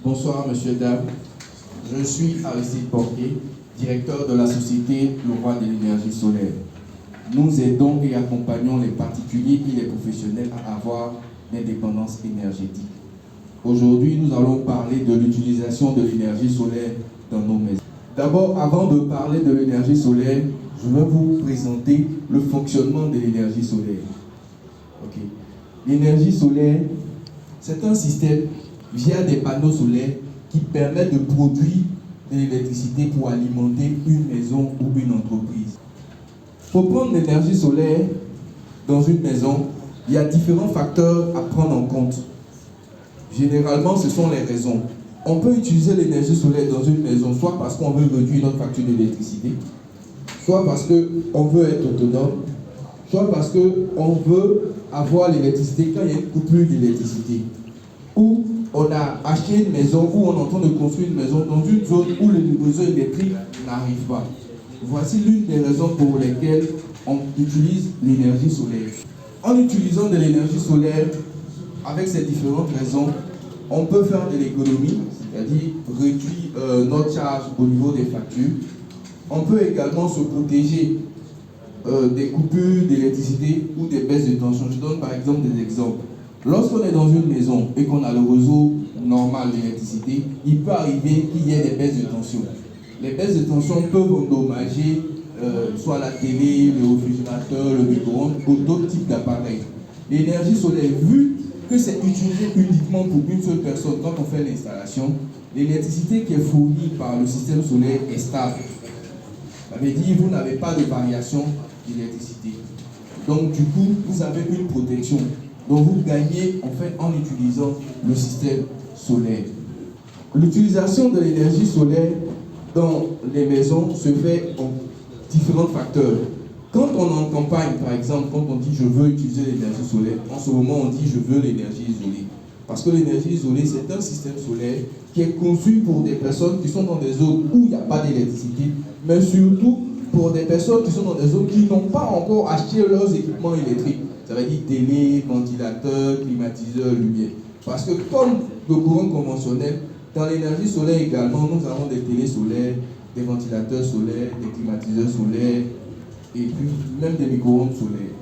Bonsoir, monsieur, dame. Je suis Aristide Porquier, directeur de la société Le Roi de l'énergie solaire. Nous aidons et accompagnons les particuliers et les professionnels à avoir l'indépendance énergétique. Aujourd'hui, nous allons parler de l'utilisation de l'énergie solaire dans nos maisons. D'abord, avant de parler de l'énergie solaire, je vais vous présenter le fonctionnement de l'énergie solaire. Okay. L'énergie solaire, c'est un système via des panneaux solaires qui permet de produire de l'électricité pour alimenter une maison ou une entreprise. Pour prendre l'énergie solaire dans une maison, il y a différents facteurs à prendre en compte. Généralement, ce sont les raisons. On peut utiliser l'énergie solaire dans une maison, soit parce qu'on veut réduire notre facture d'électricité, soit parce qu'on veut être autonome, soit parce qu'on veut avoir l'électricité quand il y a une coupure d'électricité, ou on a acheté une maison, ou on est en train de construire une maison dans une zone où le réseau électrique n'arrive pas. Voici l'une des raisons pour lesquelles on utilise l'énergie solaire. En utilisant de l'énergie solaire, avec ces différentes raisons, on peut faire de l'économie, c'est-à-dire réduire notre charge au niveau des factures. On peut également se protéger des coupures d'électricité ou des baisses de tension. Je donne par exemple des exemples. Lorsqu'on est dans une maison et qu'on a le réseau normal d'électricité, il peut arriver qu'il y ait des baisses de tension. Les baisses de tension peuvent endommager soit la télé, le réfrigérateur, le micro-ondes ou d'autres types d'appareils. L'énergie solaire, vu que c'est utilisé uniquement pour une seule personne quand on fait l'installation, l'électricité qui est fournie par le système solaire est stable. Ça veut dire que vous n'avez pas de variation d'électricité. Donc du coup, vous avez une protection. Donc vous gagnez en fait en utilisant le système solaire. L'utilisation de l'énergie solaire dans les maisons se fait en différents facteurs. Quand on est en campagne, par exemple, quand on dit je veux utiliser l'énergie solaire, en ce moment on dit je veux l'énergie isolée. Parce que l'énergie isolée, c'est un système solaire qui est conçu pour des personnes qui sont dans des zones où il n'y a pas d'électricité, mais surtout pour des personnes qui sont dans des zones qui n'ont pas encore acheté leurs équipements électriques. Ça veut dire télé, ventilateur, climatiseur, lumière. Parce que comme le courant conventionnel, dans l'énergie solaire également, nous avons des télés solaires, des ventilateurs solaires, des climatiseurs solaires, et puis même des micro-ondes solaires.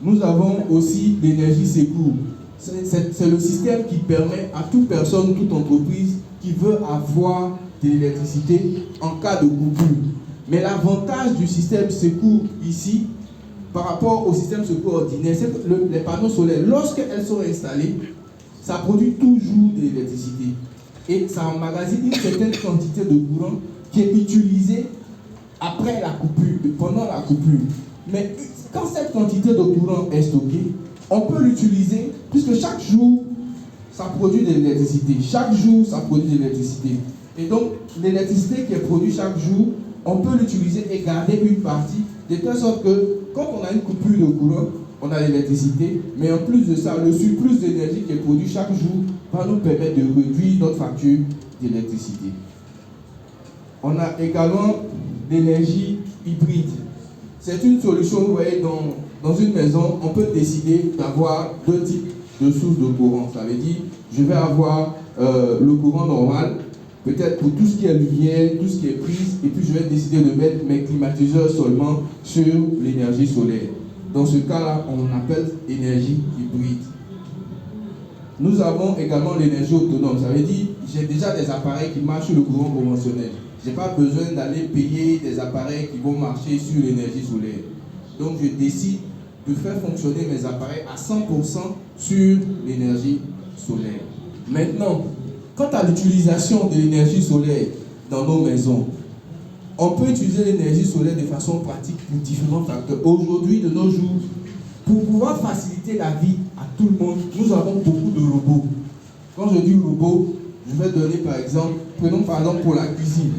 Nous avons aussi l'énergie secours. C'est le système qui permet à toute personne, toute entreprise qui veut avoir de l'électricité en cas de coupure. Mais l'avantage du système secours ici, par rapport au système secours ordinaire, c'est que les panneaux solaires, lorsqu'elles sont installées, ça produit toujours de l'électricité. Et ça emmagasine une certaine quantité de courant qui est utilisée après la coupure, pendant la coupure. Mais quand cette quantité de courant est stockée, on peut l'utiliser puisque chaque jour, ça produit de l'électricité. Chaque jour, ça produit de l'électricité. Et donc, l'électricité qui est produite chaque jour, on peut l'utiliser et garder une partie, de telle sorte que quand on a une coupure de courant, on a l'électricité, mais en plus de ça, le surplus d'énergie qui est produit chaque jour va nous permettre de réduire notre facture d'électricité. On a également l'énergie hybride. C'est une solution, vous voyez, dans une maison, on peut décider d'avoir deux types de sources de courant. Ça veut dire, je vais avoir le courant normal, peut-être pour tout ce qui est lumière, tout ce qui est prise, et puis je vais décider de mettre mes climatiseurs seulement sur l'énergie solaire. Dans ce cas-là, on appelle énergie hybride. Nous avons également l'énergie autonome. Ça veut dire, j'ai déjà des appareils qui marchent sur le courant conventionnel. Je n'ai pas besoin d'aller payer des appareils qui vont marcher sur l'énergie solaire. Donc je décide de faire fonctionner mes appareils à 100% sur l'énergie solaire. Maintenant, quant à l'utilisation de l'énergie solaire dans nos maisons, on peut utiliser l'énergie solaire de façon pratique pour différents facteurs. Aujourd'hui, de nos jours, pour pouvoir faciliter la vie à tout le monde, nous avons beaucoup de robots. Quand je dis robot, je vais donner par exemple, prenons par exemple pour la cuisine.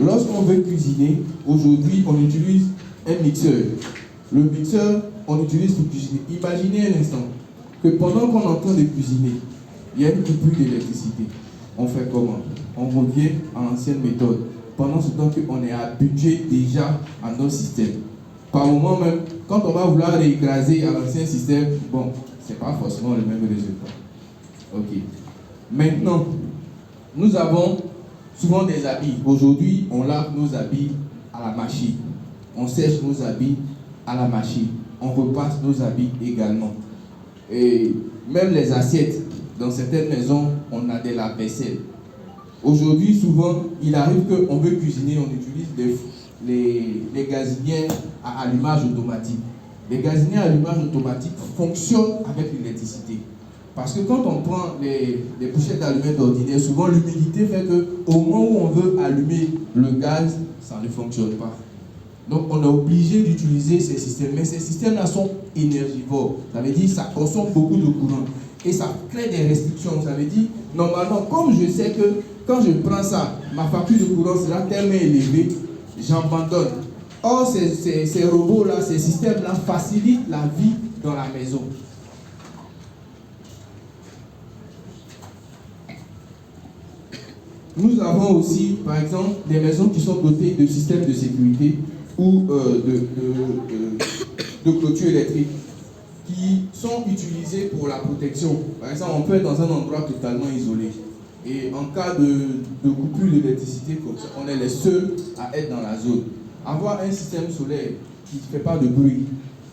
Lorsqu'on veut cuisiner, aujourd'hui, on utilise un mixeur. Le mixeur, on l'utilise pour cuisiner. Imaginez un instant que pendant qu'on est en train de cuisiner, il y a une coupure d'électricité. On fait comment? On revient à l'ancienne méthode. Pendant ce temps qu'on est habitué déjà à nos systèmes. Par moment même, quand on va vouloir l'écraser à l'ancien système, bon, c'est pas forcément le même résultat. Ok. Maintenant, nous avons souvent des habits. Aujourd'hui, on lave nos habits à la machine. On sèche nos habits à la machine. On repasse nos habits également. Et même les assiettes, dans certaines maisons, on a des lave-vaisselle. Aujourd'hui, souvent, il arrive qu'on veut cuisiner, on utilise les gazinières à allumage automatique. Les gazinières à allumage automatique fonctionnent avec l'électricité. Parce que quand on prend les bouchettes d'allumettes ordinaires, souvent l'humidité fait qu'au moment où on veut allumer le gaz, ça ne fonctionne pas. Donc on est obligé d'utiliser ces systèmes. Mais ces systèmes-là sont énergivores. Ça veut dire que ça consomme beaucoup de courant. Et ça crée des restrictions. Ça veut dire, normalement, comme je sais que quand je prends ça, ma facture de courant sera tellement élevée, j'abandonne. Or, ces robots-là, ces systèmes-là facilitent la vie dans la maison. Nous avons aussi, par exemple, des maisons qui sont dotées de systèmes de sécurité ou de clôture électrique qui sont utilisés pour la protection. Par exemple, on peut être dans un endroit totalement isolé. Et en cas de coupure d'électricité, on est les seuls à être dans la zone. Avoir un système solaire qui ne fait pas de bruit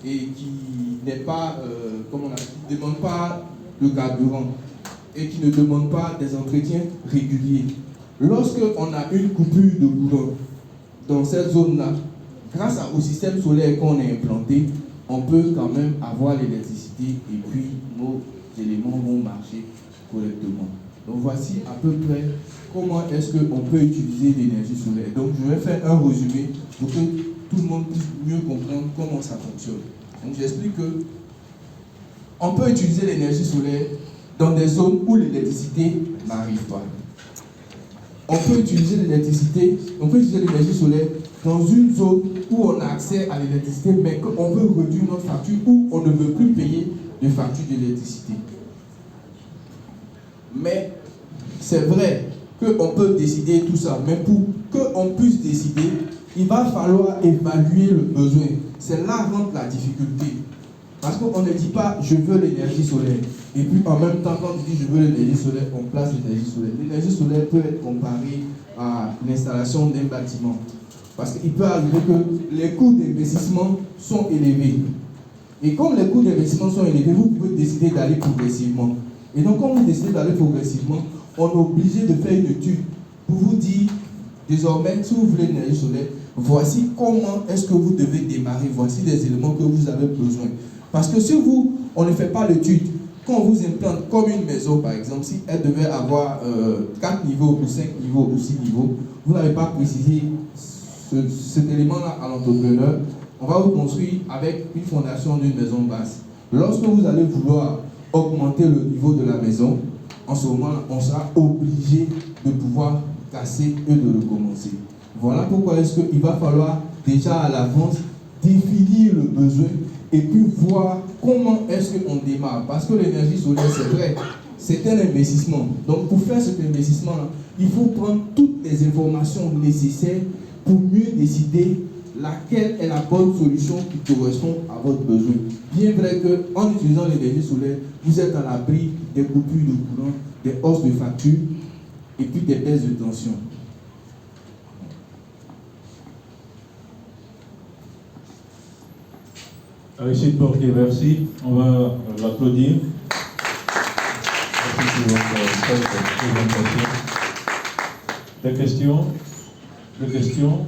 et qui n'est pas, qui ne demande pas de carburant et qui ne demande pas des entretiens réguliers. Lorsqu'on a une coupure de courant dans cette zone-là, grâce au système solaire qu'on a implanté, on peut quand même avoir l'électricité et puis nos éléments vont marcher correctement. Donc voici à peu près comment est-ce qu'on peut utiliser l'énergie solaire. Donc je vais faire un résumé pour que tout le monde puisse mieux comprendre comment ça fonctionne. Donc j'explique que on peut utiliser l'énergie solaire dans des zones où l'électricité n'arrive pas. On peut utiliser l'énergie solaire dans une zone où on a accès à l'électricité, mais qu'on veut réduire notre facture, où on ne veut plus payer de facture d'électricité. Mais c'est vrai qu'on peut décider tout ça, mais pour qu'on puisse décider, il va falloir évaluer le besoin. C'est là rentre la difficulté. Parce qu'on ne dit pas je veux l'énergie solaire. Et puis en même temps, quand on dit je veux l'énergie solaire, on place l'énergie solaire. L'énergie solaire peut être comparée à l'installation d'un bâtiment. Parce qu'il peut arriver que les coûts d'investissement sont élevés. Et comme les coûts d'investissement sont élevés, vous pouvez décider d'aller progressivement. Et donc quand vous décidez d'aller progressivement, on est obligé de faire une étude pour vous dire, désormais, si vous voulez l'énergie solaire, voici comment est-ce que vous devez démarrer, voici les éléments que vous avez besoin. Parce que si on ne fait pas l'étude, quand on vous implante comme une maison, par exemple, si elle devait avoir 4 niveaux ou 5 niveaux ou 6 niveaux, vous n'avez pas précisé cet élément-là à l'entrepreneur, on va vous construire avec une fondation d'une maison basse. Lorsque vous allez vouloir augmenter le niveau de la maison, en ce moment, on sera obligé de pouvoir casser et de recommencer. Voilà pourquoi est-ce qu'il va falloir déjà à l'avance définir le besoin et puis voir comment est-ce qu'on démarre. Parce que l'énergie solaire, c'est vrai, c'est un investissement. Donc pour faire cet investissement-là, il faut prendre toutes les informations nécessaires pour mieux décider laquelle est la bonne solution qui correspond à votre besoin. Bien vrai qu'en utilisant l'énergie solaire, vous êtes à l'abri des coupures de courant, des hausses de factures et puis des baisses de tension. Aristide Porquier, merci. On va l'applaudir. Merci pour votre présentation. Des questions?